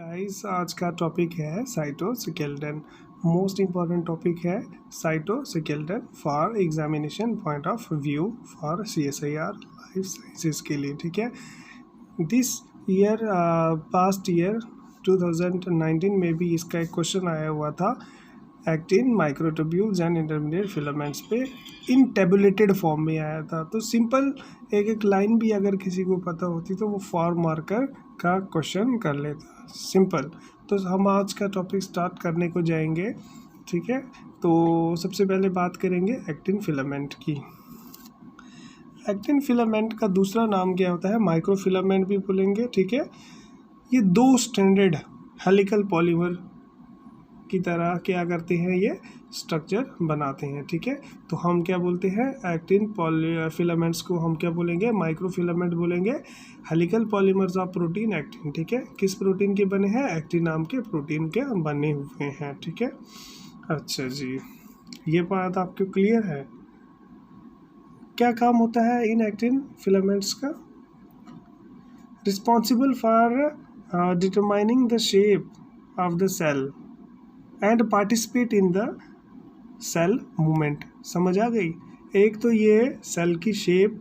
Guys आज का topic है साइटोस्केलेटन। मोस्ट इम्पॉर्टेंट टॉपिक है cytoskeleton for examination point of view for CSIR life sciences के लिए। ठीक है, दिस ईयर पास्ट ईयर 2019 में भी इसका एक क्वेश्चन आया हुआ था। Actin, microtubules and intermediate filaments पे इन टेबुलेटेड फॉर्म में आया था। तो सिंपल एक एक लाइन भी अगर किसी को पता होती तो वो फॉर्म मार्कर का क्वेश्चन कर लेता, सिंपल। तो हम आज का टॉपिक स्टार्ट करने को जाएंगे। ठीक है, तो सबसे पहले बात करेंगे एक्टिन फिलामेंट की। एक्टिन फिलामेंट का दूसरा नाम क्या होता है? माइक्रोफिलामेंट भी बोलेंगे। ठीक है, ये दो स्टैंडर्ड हेलिकल पॉलीमर की तरह क्या करते हैं, ये स्ट्रक्चर बनाते हैं। ठीक है, तो हम क्या बोलते हैं? एक्टिन फिलामेंट्स को हम क्या बोलेंगे? माइक्रोफिलामेंट बोलेंगे। Helical polymers of protein actin. ठीक है, किस प्रोटीन के बने हैं? एक्टिन नाम के प्रोटीन के बने हुए हैं। ठीक है, अच्छा जी, ये बात आपको क्लियर है? क्या काम होता है इन एक्टिन फिलामेंट्स का? Responsible for determining the shape of the cell and participate in the cell movement. समझ आ गई? एक तो ये सेल की शेप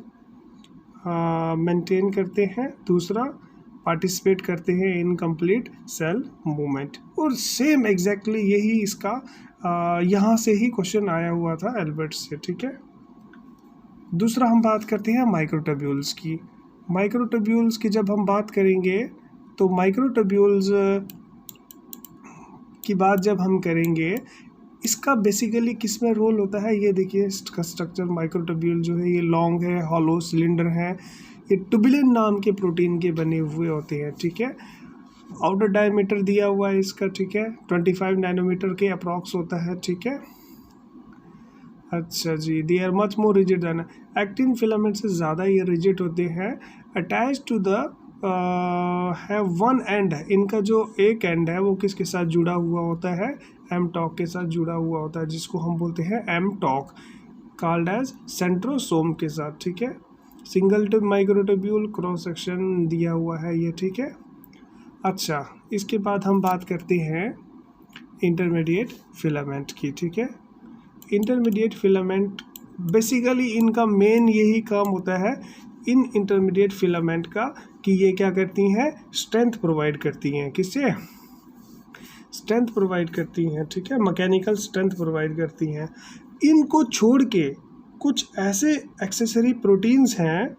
मेंटेन करते हैं, दूसरा पार्टिसिपेट करते हैं इन कंप्लीट सेल मूवमेंट। और सेम एग्जैक्टली यही इसका यहाँ से ही क्वेश्चन आया हुआ था एल्बर्ट से। ठीक है, दूसरा हम बात करते हैं माइक्रोट्यूब्यूल्स की। माइक्रोट्यूब्यूल्स की जब हम बात करेंगे तो माइक्रोट्यूब्यूल्स की बात जब हम करेंगे, इसका बेसिकली किस में रोल होता है? ये देखिए इसका स्ट्रक्चर। माइक्रोट्यूब्यूल जो है ये लॉन्ग है, हॉलो सिलेंडर है, ये ट्यूबुलिन नाम के प्रोटीन के बने हुए होते हैं। ठीक है, आउटर डायमीटर दिया हुआ है इसका। ठीक है, 25 नैनोमीटर के अप्रॉक्स होता है। ठीक है, अच्छा जी, they are much more rigid than actin filament से ज़्यादा ये रिजिड होते हैं। अटैच टू द है वन एंड, इनका जो एक एंड है वो किसके साथ जुड़ा हुआ होता है? एमटॉक के साथ जुड़ा हुआ होता है, जिसको हम बोलते हैं एमटॉक, कॉल्ड एज सेंट्रोसोम के साथ। ठीक है, singlet microtubule cross section दिया हुआ है ये। ठीक है, अच्छा, इसके बाद हम बात करते हैं इंटरमीडिएट फिलामेंट की। ठीक है, इंटरमीडिएट फिलामेंट बेसिकली इनका मेन यही काम होता है इन इंटरमीडिएट फिलामेंट का कि ये क्या करती हैं? स्ट्रेंथ प्रोवाइड करती हैं। किससे? स्ट्रेंथ प्रोवाइड करती हैं। ठीक है, मैकेनिकल स्ट्रेंथ प्रोवाइड करती हैं। इनको छोड़ के कुछ ऐसे एक्सेसरी प्रोटीन्स हैं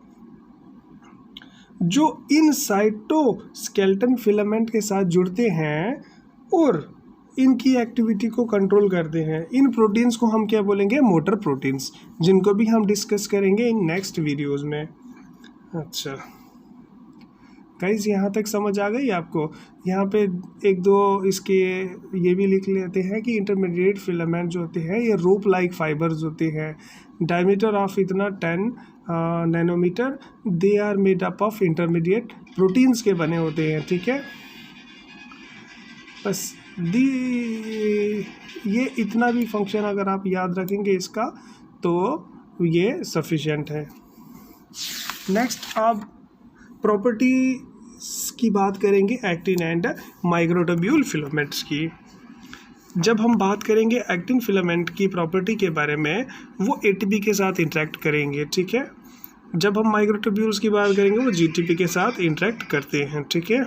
जो इन साइटोस्केलेटन फिलामेंट के साथ जुड़ते हैं और इनकी एक्टिविटी को कंट्रोल करते हैं। इन प्रोटीन्स को हम क्या बोलेंगे? मोटर प्रोटीन्स, जिनको भी हम डिस्कस करेंगे इन नेक्स्ट वीडियोस में। अच्छा गाइस, यहाँ तक समझ आ गई आपको? यहाँ पे एक दो इसके ये भी लिख लेते हैं कि इंटरमीडिएट फिलामेंट जो होते हैं ये रोप लाइक फाइबर्स होते हैं। डायमीटर ऑफ इतना 10 nanometre. They are made up of intermediate proteins के बने होते हैं। ठीक है, बस ये इतना भी फंक्शन अगर आप याद रखेंगे इसका तो ये सफिशिएंट है। नेक्स्ट आप प्रॉपर्टी की बात करेंगे एक्टिन एंड माइक्रोट्यूब्यूल फिलामेंट्स की। जब हम बात करेंगे एक्टिन फिलामेंट की प्रॉपर्टी के बारे में, वो ATP के साथ इंटरेक्ट करेंगे। ठीक है, जब हम माइक्रोट्यूब्यूल्स की बात करेंगे वो GTP के साथ इंटरेक्ट करते हैं। ठीक है,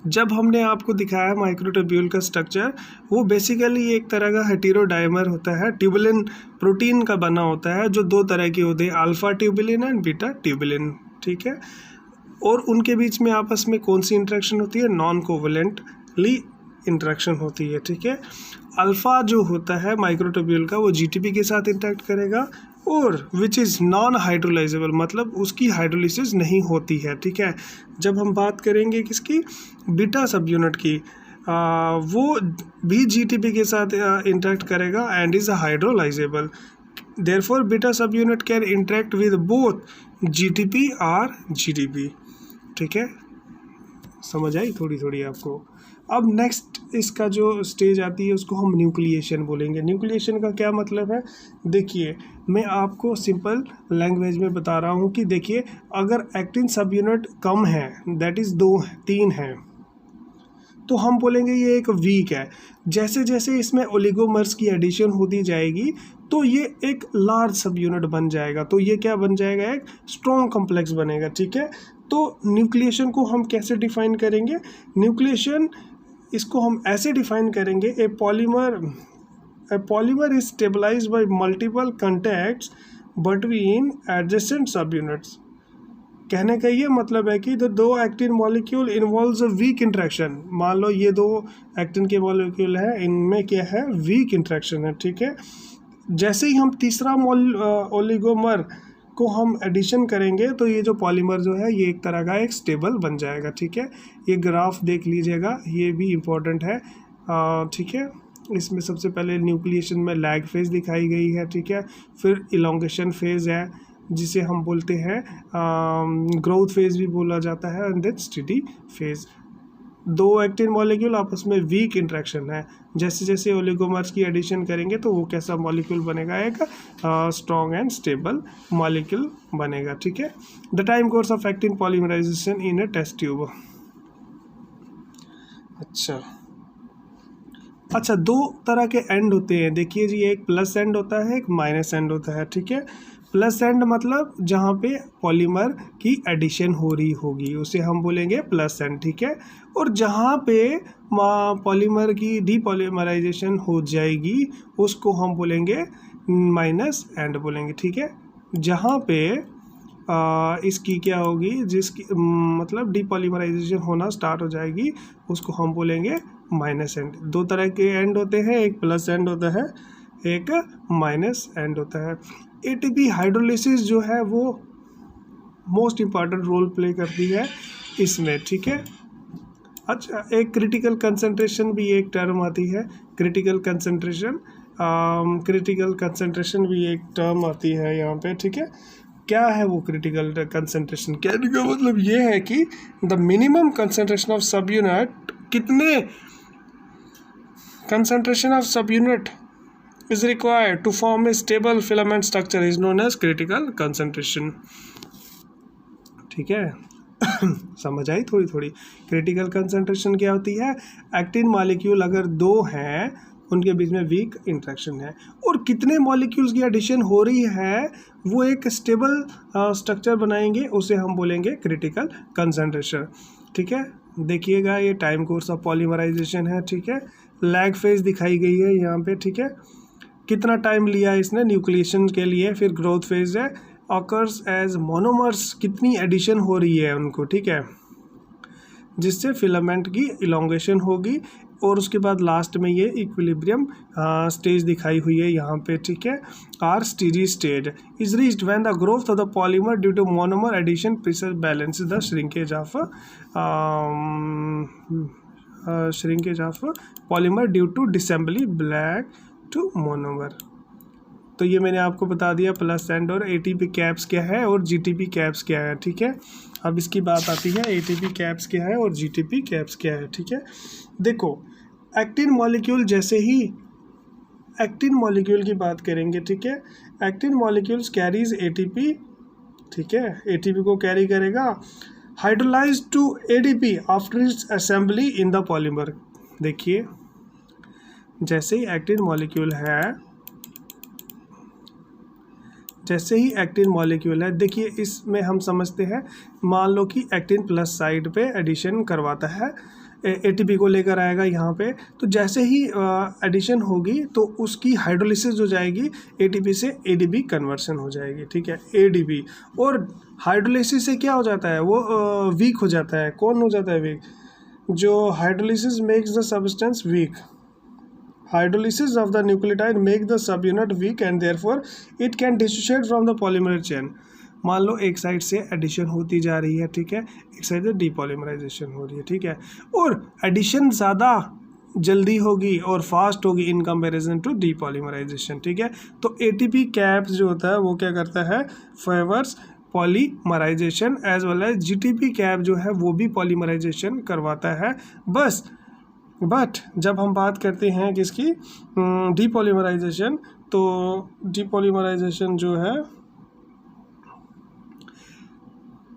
जब हमने आपको दिखाया माइक्रोट्यूब्यूल का स्ट्रक्चर, वो बेसिकली एक तरह का हेटेरोडाइमर होता है, ट्यूबुलिन प्रोटीन का बना होता है, जो दो तरह के होते हैं, alpha tubulin and beta tubulin. ठीक है, और उनके बीच में आपस में कौन सी इंटरेक्शन होती है? नॉन कोवलेंटली इंटरेक्शन होती है। ठीक है, अल्फा जो होता है माइक्रोट्यूब्यूल का वो GTP के साथ इंटरेक्ट करेगा और विच इज़ नॉन हाइड्रोलाइजेबल, मतलब उसकी हाइड्रोलिसिस नहीं होती है। ठीक है, जब हम बात करेंगे किसकी? बीटा सब यूनिट की, वो भी GTP के साथ इंटरेक्ट करेगा and is hydrolysable. Therefore beta subunit can interact with both GTP और GDP। ठीक है, समझ आई थोड़ी थोड़ी आपको? अब नेक्स्ट इसका जो स्टेज आती है उसको हम न्यूक्लिएशन बोलेंगे। न्यूक्लिएशन का क्या मतलब है, देखिए मैं आपको सिंपल लैंग्वेज में बता रहा हूँ कि देखिए अगर एक्टिन सब यूनिट कम है, दैट इज़ 3 है, तो हम बोलेंगे ये एक वीक है। जैसे जैसे इसमें ओलिगोमर्स की एडिशन होती जाएगी तो ये एक लार्ज सब यूनिट बन जाएगा, तो ये क्या बन जाएगा, एक स्ट्रॉन्ग कॉम्प्लेक्स बनेगा, ठीक है। तो न्यूक्लिएशन को हम कैसे डिफाइन करेंगे, न्यूक्लिएशन इसको हम ऐसे डिफाइन करेंगे, a polymer is stabilised by multiple contacts between adjacent subunits. कहने का ये मतलब है कि the 2 actin molecule involves a weak interaction. मान लो ये 2 एक्टिन के मॉलिक्यूल है, इनमें क्या है, वीक इंट्रैक्शन है, ठीक है। जैसे ही हम तीसरा ओलिगोमर को हम एडिशन करेंगे तो ये जो पॉलीमर जो है ये एक तरह का एक स्टेबल बन जाएगा, ठीक है। ये ग्राफ देख लीजिएगा, ये भी इम्पोर्टेंट है, ठीक है। इसमें सबसे पहले न्यूक्लिएशन में लैग फेज दिखाई गई है, ठीक है। फिर इलोंगेशन फेज है जिसे हम बोलते हैं ग्रोथ फेज भी बोला जाता है, and then steady phase. 2 actin molecule आपस में वीक इंट्रैक्शन है, जैसे जैसे ओलिगोमर्स की एडिशन करेंगे तो वो कैसा मॉलिक्यूल बनेगा, एक स्ट्रॉन्ग एंड स्टेबल मॉलिक्यूल बनेगा, ठीक है। The time course of actin polymerisation in a test tube. अच्छा 2 तरह के एंड होते हैं, देखिए जी, एक प्लस एंड होता है, एक माइनस एंड होता है, ठीक है। प्लस एंड मतलब जहाँ पे पॉलीमर की एडिशन हो रही होगी उसे हम बोलेंगे प्लस एंड, ठीक है। और जहाँ पे पॉलीमर की डीपॉलीमराइजेशन हो जाएगी उसको हम बोलेंगे माइनस एंड बोलेंगे, ठीक है। जहाँ पे इसकी क्या होगी, जिसकी मतलब डीपॉलीमराइजेशन होना स्टार्ट हो जाएगी उसको हम बोलेंगे माइनस एंड। 2 तरह के एंड होते हैं, एक प्लस एंड होता है, एक माइनस एंड होता है। एटीपी हाइड्रोलिसिस जो है वो मोस्ट इम्पॉर्टेंट रोल प्ले करती है इसमें, ठीक है। अच्छा, एक क्रिटिकल कंसंट्रेशन भी एक टर्म आती है, क्रिटिकल कंसंट्रेशन भी एक टर्म आती है यहाँ पे, ठीक है। क्या है वो क्रिटिकल कंसंट्रेशन, कहने का मतलब ये है कि the minimum concentration of subunit, कितने concentration of subunit is required to form a stable filament structure is known as critical concentration, ठीक है। समझ आई थोड़ी थोड़ी। क्रिटिकल कंसंट्रेशन क्या होती है, एक्टिन मॉलिक्यूल अगर 2 हैं उनके बीच में वीक इंट्रैक्शन है और कितने मॉलिक्यूल्स की एडिशन हो रही है वो एक स्टेबल स्ट्रक्चर बनाएंगे, उसे हम बोलेंगे क्रिटिकल कंसंट्रेशन, ठीक है। देखिएगा ये टाइम कोर्स ऑफ पॉलीमराइजेशन है, ठीक है। लैग फेज दिखाई गई है यहाँ पे, ठीक है। कितना टाइम लिया इसने न्यूक्लिएशन के लिए, फिर ग्रोथ फेज है, ऑकर्स एज मोनोमर्स, कितनी एडिशन हो रही है उनको, ठीक है, जिससे फिलामेंट की इलोंगेशन होगी। और उसके बाद लास्ट में ये इक्विलिब्रियम स्टेज दिखाई हुई है यहाँ पे, ठीक है। Are steady stage is reached when the growth of the polymer due to monomer addition precisely balance the shrinkage of polymer due to disassembly back to monomer. तो ये मैंने आपको बता दिया प्लस एंड और एटीपी कैप्स क्या है और जीटीपी कैप्स क्या है, ठीक है। अब इसकी बात आती है एटीपी कैप्स क्या है और जीटीपी कैप्स क्या है, ठीक है। देखो एक्टिन मॉलिक्यूल, जैसे ही एक्टिन मॉलिक्यूल की बात करेंगे, ठीक है, एक्टिन मॉलिक्यूल्स कैरीज एटीपी, ठीक है, एटीपी को कैरी करेगा hydrolysed to ADP after its assembly in the polymer. देखिए जैसे ही एक्टिन मॉलिक्यूल है, देखिए इसमें हम समझते हैं, मान लो कि एक्टिन प्लस साइड पे एडिशन करवाता है, एटीपी को लेकर आएगा यहाँ पे, तो जैसे ही एडिशन होगी तो उसकी हाइड्रोलिसिस हो जाएगी, एटीपी से एडीपी कन्वर्सन हो जाएगी, ठीक है, एडीपी। और हाइड्रोलिसिस से क्या हो जाता है, वो वीक हो जाता है। कौन हो जाता है वीक, जो hydrolysis makes the substance weak. Hydrolysis of the nucleotide make the subunit weak and therefore it can dissociate from the polymer chain। मान लो एक साइड से एडिशन होती जा रही है, ठीक है, एक साइड से डीपॉलीमराइजेशन हो रही है, ठीक है, और एडिशन ज़्यादा जल्दी होगी और फास्ट होगी इन कंपैरिजन टू डीपॉलीमराइजेशन, ठीक है। तो एटीपी कैप्स जो होता है वो क्या करता है, favours polymerisation as well as GTP cap जो है वो भी पॉलीमराइजेशन करवाता है। बस बट जब हम बात करते हैं किसकी, डीपॉलीमराइजेशन, तो डीपॉलीमराइजेशन जो है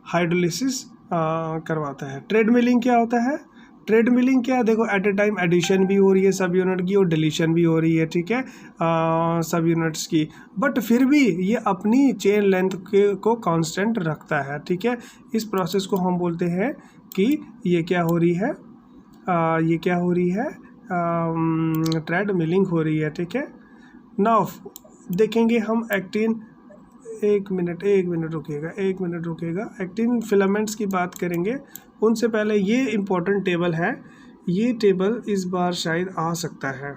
हाइड्रोलिसिस करवाता है। ट्रेडमिलिंग क्या होता है, ट्रेडमिलिंग क्या है, देखो एट ए टाइम एडिशन भी हो रही है सब यूनिट की और डिलीशन भी हो रही है, ठीक है, सब यूनिट्स की, बट फिर भी ये अपनी चेन लेंथ को कांस्टेंट रखता है, ठीक है। इस प्रोसेस को हम बोलते हैं कि ये क्या हो रही है, ये क्या हो रही है, ट्रेडमिलिंग हो रही है, ठीक है। नाउ देखेंगे हम एक्टिन, एक मिनट रुकिएगा, एक्टिन फिलामेंट्स की बात करेंगे। उनसे पहले ये इम्पोर्टेंट टेबल है, ये टेबल इस बार शायद आ सकता है,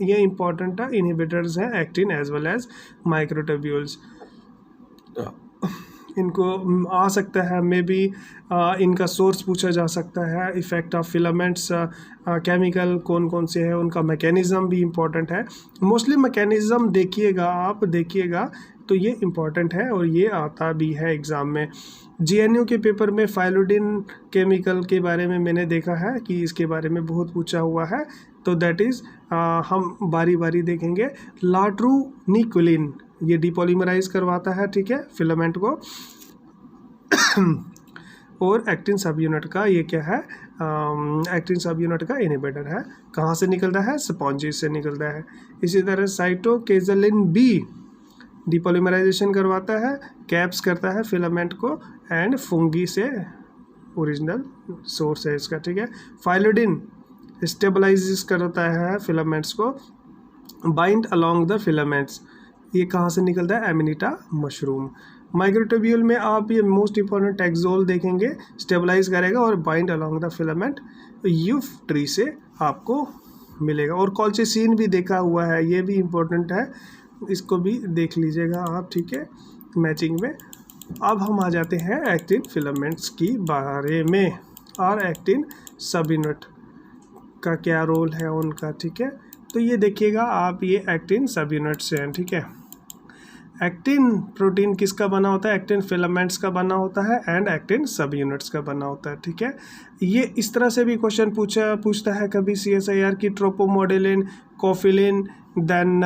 ये इम्पोर्टेंट है, इनहिबिटर्स हैं actin as well as microtubules, इनको आ सकता है, मे बी इनका सोर्स पूछा जा सकता है, इफ़ेक्ट ऑफ फिलामेंट्स केमिकल कौन कौन से हैं, उनका मैकेनिज़्म भी इम्पोर्टेंट है। मोस्टली मैकेनिज़्म देखिएगा, आप देखिएगा तो ये इम्पॉर्टेंट है और ये आता भी है एग्ज़ाम में। GNU के पेपर में फाइलोडिन केमिकल के बारे में मैंने देखा है कि इसके बारे में बहुत पूछा हुआ है, तो दैट इज़ हम बारी बारी देखेंगे। लाट्रूनिकुलिन ये डीपॉलीमराइज करवाता है, ठीक है, फिलामेंट को। और एक्टिन सब यूनिट का ये क्या है, एक्टिन सब यूनिट का इनहिबिटर है। कहाँ से निकलता है, स्पॉन्जी से निकलता है। इसी तरह साइटोकेजलिन बी डीपॉलीमराइजेशन करवाता है, कैप्स करता है फिलामेंट को, एंड फंगी से ओरिजिनल सोर्स है इसका, ठीक है। फाइलोडिन स्टेबलाइज करता है फिलामेंट्स को, बाइंड अलोंग द फिलामेंट्स, ये कहाँ से निकलता है, एमिनिटा मशरूम। माइक्रोट्यूब्यूल में आप ये मोस्ट इंपॉर्टेंट टैक्सोल देखेंगे, स्टेबलाइज करेगा और bind along the filament, yew tree से आपको मिलेगा। और कॉल्चिसिन भी देखा हुआ है, ये भी इम्पोर्टेंट है, इसको भी देख लीजिएगा आप, ठीक है, मैचिंग में। अब हम आ जाते हैं एक्टिन फिलामेंट्स की बारे में, और एक्टिन सब यूनिट का क्या रोल है उनका, ठीक है। तो ये देखिएगा आप, ये एक्टिन सब यूनिट्स हैं, ठीक है। एक्टिन प्रोटीन किसका बना होता है, एक्टिन फिलामेंट्स का बना होता है, एंड एक्टिन सब यूनिट्स का बना होता है, ठीक है। ये इस तरह से भी क्वेश्चन पूछता है कभी CSIR की, ट्रोपोमोडेलिन, कोफिलिन, देन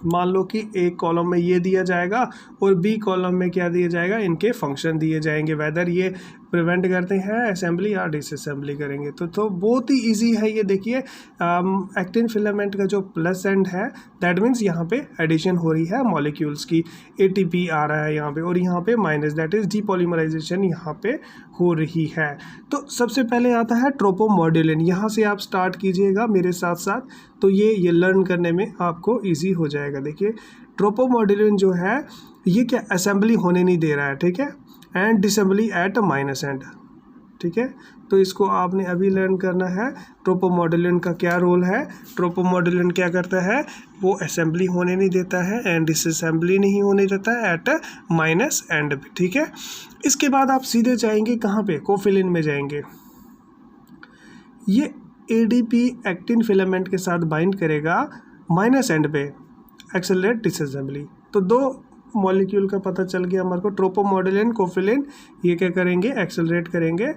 मान लो कि एक कॉलम में ये दिया जाएगा और बी कॉलम में क्या दिया जाएगा, इनके फंक्शन दिए जाएंगे, वेदर ये प्रिवेंट करते हैं असेंबली या डिसअसेंबली करेंगे। तो बहुत ही इजी है ये, देखिए एक्टिन फिलामेंट का जो प्लस एंड है, दैट मीन्स यहाँ पे एडिशन हो रही है मॉलिक्यूल्स की, ATP आ रहा है यहाँ पे, और यहाँ पे माइनस, दैट इज डीपॉलीमराइजेशन यहाँ पे हो रही है। तो सबसे पहले आता है ट्रोपोमोडेलिन, यहाँ से आप स्टार्ट कीजिएगा मेरे साथ साथ, तो ये लर्न करने में आपको ईजी हो जाएगा। देखिए ट्रोपोमोडेलिन जो है ये क्या असेंबली होने नहीं दे रहा है, ठीक है, and disassembly at minus end, ठीक है। तो इसको आपने अभी लर्न करना है, ट्रोपोमोडेलिन का क्या रोल है। ट्रोपोमोडेलिन क्या करता है, वो असेंबली होने नहीं देता है एंड डिसअसेंबली नहीं होने देता है एट माइनस एंड पे, ठीक है। इसके बाद आप सीधे जाएंगे कहाँ पे, कोफिलिन में जाएंगे। ये ADP एक्टिन फिलामेंट के साथ बाइंड करेगा माइनस एंड पे, एक्सेलरेट डिसअसेंबली। तो दो मॉलिक्यूल का पता चल गया हमारे को, ट्रोपोमोडेलिन, कोफिलिन, ये क्या करेंगे, एक्सेलरेट करेंगे,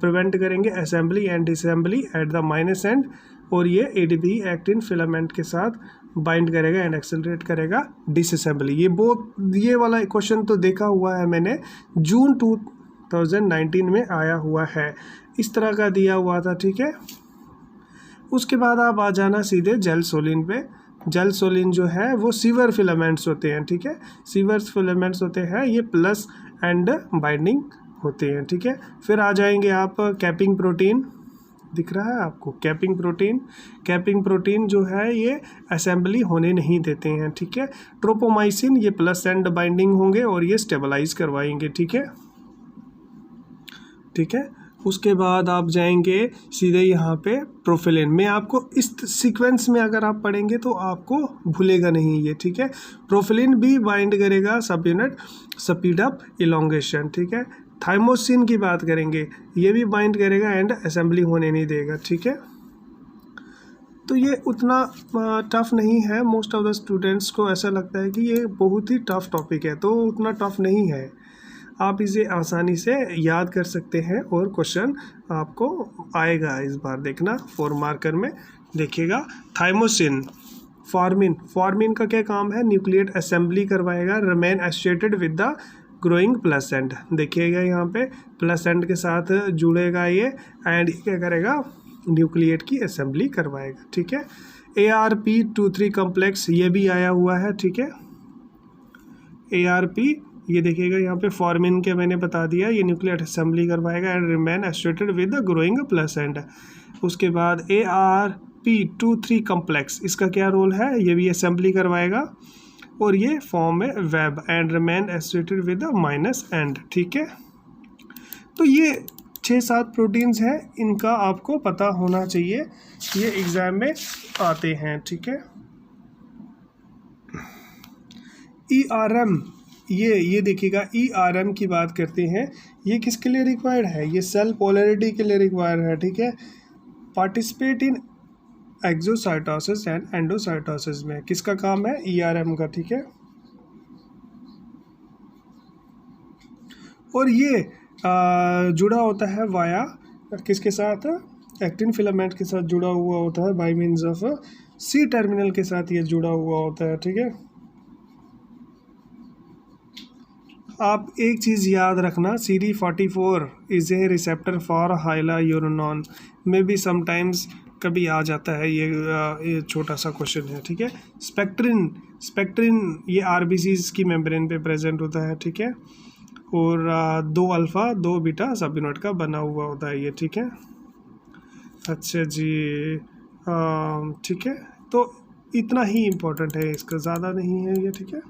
प्रिवेंट करेंगे assembly and disassembly at the minus and, और ये ADP एक्टिन फिलामेंट के साथ बाइंड करेगा एंड एक्सेलरेट करेगा डिसअसेंबली। ये वाला क्वेश्चन तो देखा हुआ है मैंने, जून 2019 में आया हुआ है, इस तरह का दिया हुआ था, ठीक है। उसके बाद आप आ जाना सीधे जेलसोलिन पे। जेलसोलिन जो है वो सीवर फिलामेंट्स होते हैं, ठीक है, सीवर फिलामेंट्स होते हैं, ये प्लस एंड बाइंडिंग होते हैं, ठीक है। फिर आ जाएंगे आप कैपिंग प्रोटीन, दिख रहा है आपको, कैपिंग प्रोटीन। कैपिंग प्रोटीन जो है ये असेंबली होने नहीं देते हैं, ठीक है। ट्रोपोमाइसिन, ये प्लस एंड बाइंडिंग होंगे और ये स्टेबलाइज करवाएंगे, ठीक है, ठीक है। उसके बाद आप जाएंगे सीधे यहाँ पे प्रोफिलिन में, आपको इस सीक्वेंस में अगर आप पढ़ेंगे तो आपको भूलेगा नहीं ये, ठीक है। प्रोफिलिन भी बाइंड करेगा सब यूनिट, स्पीड अप इलोंगेशन, ठीक है। थाइमोसिन की बात करेंगे, ये भी बाइंड करेगा एंड असेंबली होने नहीं देगा, ठीक है। तो ये उतना टफ नहीं है, मोस्ट ऑफ द स्टूडेंट्स को ऐसा लगता है कि ये बहुत ही टफ टॉपिक है, तो उतना टफ नहीं है। आप इसे आसानी से याद कर सकते हैं और क्वेश्चन आपको आएगा इस बार देखना 4 मार्कर में। देखिएगा थाइमोसिन, फॉर्मिन का क्या काम है, न्यूक्लियेट असेंबली करवाएगा, remain associated with the growing plus and. देखिएगा यहाँ पे प्लस एंड के साथ जुड़ेगा ये, एंड क्या करेगा, न्यूक्लियेट की असेंबली करवाएगा। ठीक है, ARP23 कॉम्प्लेक्स ये भी आया हुआ है। ठीक है, ARP ये देखिएगा यहाँ पे फॉर्मिन के मैंने बता दिया, ये न्यूक्लियर असेंबली करवाएगा and remain associated with the growing plus and. उसके बाद ARP23 कॉम्प्लेक्स, इसका क्या रोल है, ये भी असेंबली करवाएगा और ये फॉर्म में web and remain associated with the minus end. ठीक है, तो ये 6-7 प्रोटीन्स हैं, इनका आपको पता होना चाहिए, ये एग्जाम में आते हैं। ठीक है, ERM, ये देखिएगा ERM की बात करते हैं, ये किसके लिए रिक्वायर्ड है, ये सेल पोलैरिटी के लिए रिक्वायर्ड है। ठीक है, participate in exocytosis and endocytosis में किसका काम है, ERM का। ठीक है, और ये जुड़ा होता है वाया किसके साथ, एक्टिन फिलामेंट के साथ जुड़ा हुआ होता है, bye means of C terminal के साथ ये जुड़ा हुआ होता है। ठीक है, आप एक चीज़ याद रखना, CD44 is a receptor for hyaluronan में भी समटाइम्स कभी आ जाता है, ये छोटा सा क्वेश्चन है। ठीक है, स्पेक्ट्रिन ये RBCs की मेम्ब्रेन पे प्रेजेंट होता है। ठीक है, और 2 अल्फ़ा 2 बीटा सब यूनिट का बना हुआ होता है ये। ठीक है, अच्छा जी, ठीक है, तो इतना ही इम्पोर्टेंट है, इसका ज़्यादा नहीं है ये। ठीक है,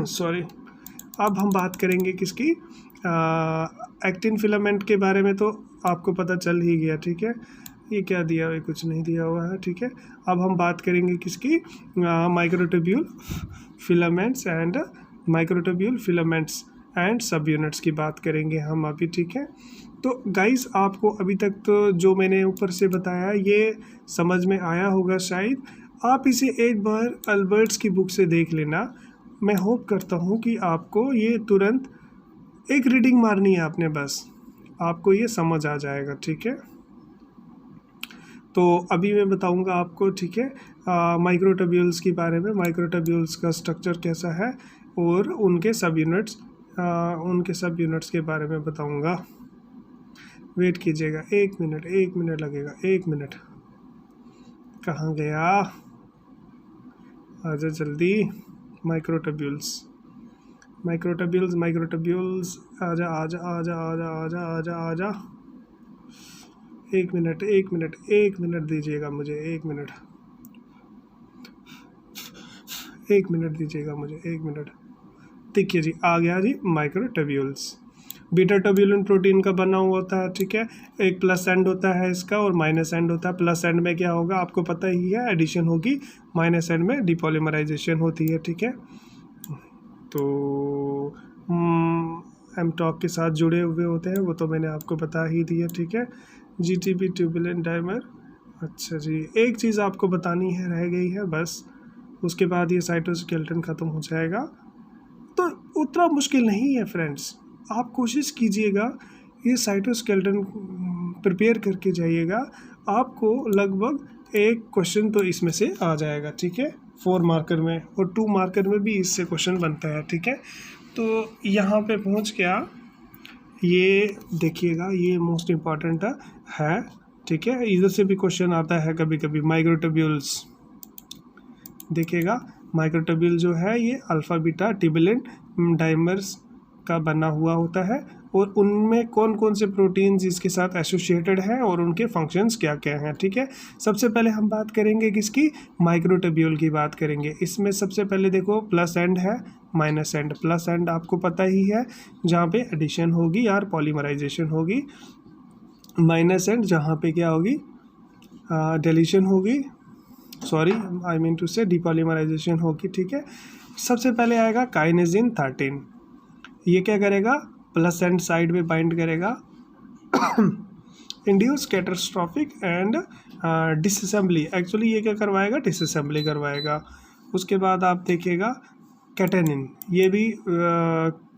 सॉरी, अब हम बात करेंगे किसकी, एक्टिन फिलामेंट के बारे में तो आपको पता चल ही गया। ठीक है, ये क्या दिया हुआ है, कुछ नहीं दिया हुआ है। ठीक है, अब हम बात करेंगे किसकी, माइक्रोट्यूब्यूल फिलामेंट्स एंड सब यूनिट्स की बात करेंगे हम अभी। ठीक है, तो गाइस आपको अभी तक तो जो मैंने ऊपर से बताया ये समझ में आया होगा शायद। आप इसे एक बार अल्बर्ट्स की बुक से देख लेना, मैं होप करता हूँ कि आपको ये तुरंत एक रीडिंग मारनी है आपने, बस आपको ये समझ आ जाएगा। ठीक है, तो अभी मैं बताऊंगा आपको। ठीक है, माइक्रोट्यूब्यूल्स के बारे में, माइक्रोट्यूब्यूल्स का स्ट्रक्चर कैसा है और उनके सब यूनिट्स के बारे में बताऊंगा। वेट कीजिएगा, 1 मिनट लगेगा, 1 मिनट, कहाँ गया, आजा जल्दी। माइक्रोट्यूब्यूल्स, आजा आजा आजा आजा आजा आजा आजा 1 मिनट दीजिएगा मुझे, 1 मिनट दीजिएगा मुझे, 1 मिनट। देखिए जी, आ गया जी माइक्रोट्यूब्यूल्स। बीटा ट्यूब्यूलिन प्रोटीन का बना हुआ होता है। ठीक है, एक प्लस एंड होता है इसका और माइनस एंड होता है। प्लस एंड में क्या होगा आपको पता ही है, एडिशन होगी, माइनस एंड में डिपॉलीमराइजेशन होती है। ठीक है, तो एमटॉक के साथ जुड़े हुए होते हैं, वो तो मैंने आपको बता ही दिया। ठीक है, GTP ट्यूबुलेंट डाइमर। अच्छा जी, एक चीज़ आपको बतानी है, रह गई है बस, उसके बाद ये साइटोस्केलेटन ख़त्म हो जाएगा। तो उतना मुश्किल नहीं है फ्रेंड्स, आप कोशिश कीजिएगा ये साइटोस्केलेटन प्रिपेयर करके जाइएगा, आपको लगभग एक क्वेश्चन तो इसमें से आ जाएगा। ठीक है, 4 मार्कर में, और 2 मार्कर में भी इससे क्वेश्चन बनता है। ठीक है, तो यहाँ पे पहुँच गया, ये देखिएगा, ये मोस्ट इम्पॉर्टेंट है। ठीक है, इधर से भी क्वेश्चन आता है कभी कभी। माइक्रोट्यूब्यूल्स देखिएगा, माइक्रोट्यूब्यूल जो है ये अल्फ़ा बीटा ट्यूबुलेंट डाइमर्स का बना हुआ होता है, और उनमें कौन कौन से प्रोटीन्स इसके साथ एसोसिएटेड हैं और उनके फंक्शंस क्या क्या हैं। ठीक है, सबसे पहले हम बात करेंगे किसकी, माइक्रोट्यूब्यूल की बात करेंगे। इसमें सबसे पहले देखो प्लस एंड है, माइनस एंड। प्लस एंड आपको पता ही है, जहाँ पे एडिशन होगी यार पॉलीमराइजेशन होगी। माइनस एंड जहाँ पे क्या होगी, डिलीशन होगी, सॉरी आई मीन टू से डिपॉलीमराइजेशन होगी। ठीक है, सबसे पहले आएगा काइनेसिन 13, ये क्या करेगा, प्लस एंड साइड में बाइंड करेगा, induce catastrophic and disassembly, actually ये क्या करवाएगा, डिसअसेंबली करवाएगा। उसके बाद आप देखिएगा कैटेनिन, ये भी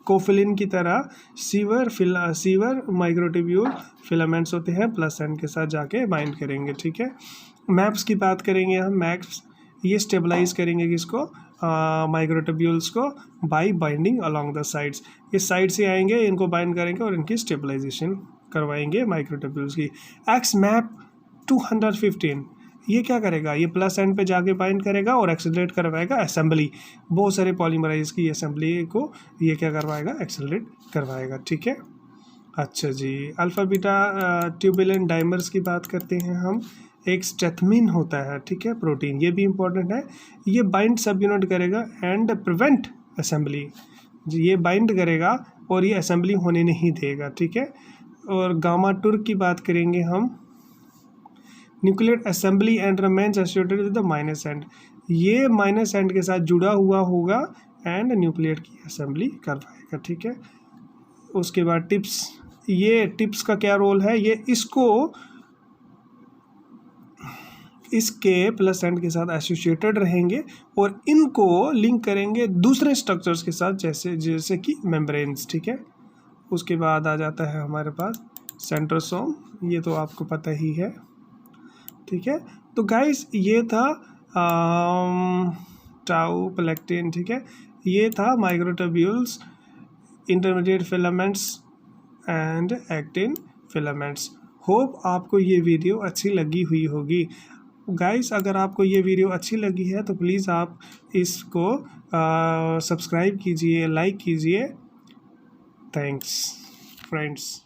कोफिलिन की तरह सीवर माइक्रोट्यूब्यूल फिलामेंट्स होते हैं, प्लस एंड के साथ जाके बाइंड करेंगे। ठीक है, मैप्स की बात करेंगे हम। मैप्स ये स्टेबलाइज करेंगे किसको, माइक्रोट्यूब्यूल्स को, bye binding along the sides. ये साइड से आएंगे, इनको बाइंड करेंगे और इनकी स्टेबलाइजेशन करवाएंगे माइक्रोट्यूब्यूल्स की। एक्स मैप 215 ये क्या करेगा, ये प्लस एंड पे जाके बाइंड करेगा और एक्सेलरेट करवाएगा असेंबली, बहुत सारे पॉलीमराइज की असेंबली को ये क्या करवाएगा, एक्सेलरेट करवाएगा। ठीक है, अच्छा जी, अल्फा बीटा ट्यूबुलेंट डाइमर्स की बात करते हैं हम। एक स्टेथमिन होता है, ठीक है, प्रोटीन, ये भी इंपॉर्टेंट है। ये बाइंड सब यूनिट करेगा एंड प्रिवेंट असेंबली, ये बाइंड करेगा और ये असेंबली होने नहीं देगा। ठीक है, और गामा टुर्क की बात करेंगे हम। Nuclear assembly and remains associated with the minus and, ये माइनस एंड के साथ जुड़ा हुआ होगा एंड न्यूक्लियर की असेंबली करवाएगा। ठीक है, उसके बाद टिप्स, ये टिप्स का क्या रोल है, ये इसके प्लस एंड के साथ एसोसिएटेड रहेंगे और इनको लिंक करेंगे दूसरे स्ट्रक्चर्स के साथ, जैसे कि मेम्ब्रेन्स। ठीक है, उसके बाद आ जाता है हमारे पास सेंट्रोसोम, ये तो आपको पता ही है। ठीक है, तो गाइस ये था टाउ प्लेक्टिन। ठीक है, ये था microtubules, intermediate filaments and actin filaments. Hope आपको ये वीडियो अच्छी लगी हुई होगी। गाइस अगर आपको ये वीडियो अच्छी लगी है तो प्लीज़ आप इसको सब्सक्राइब कीजिए, लाइक कीजिए। Thanks friends.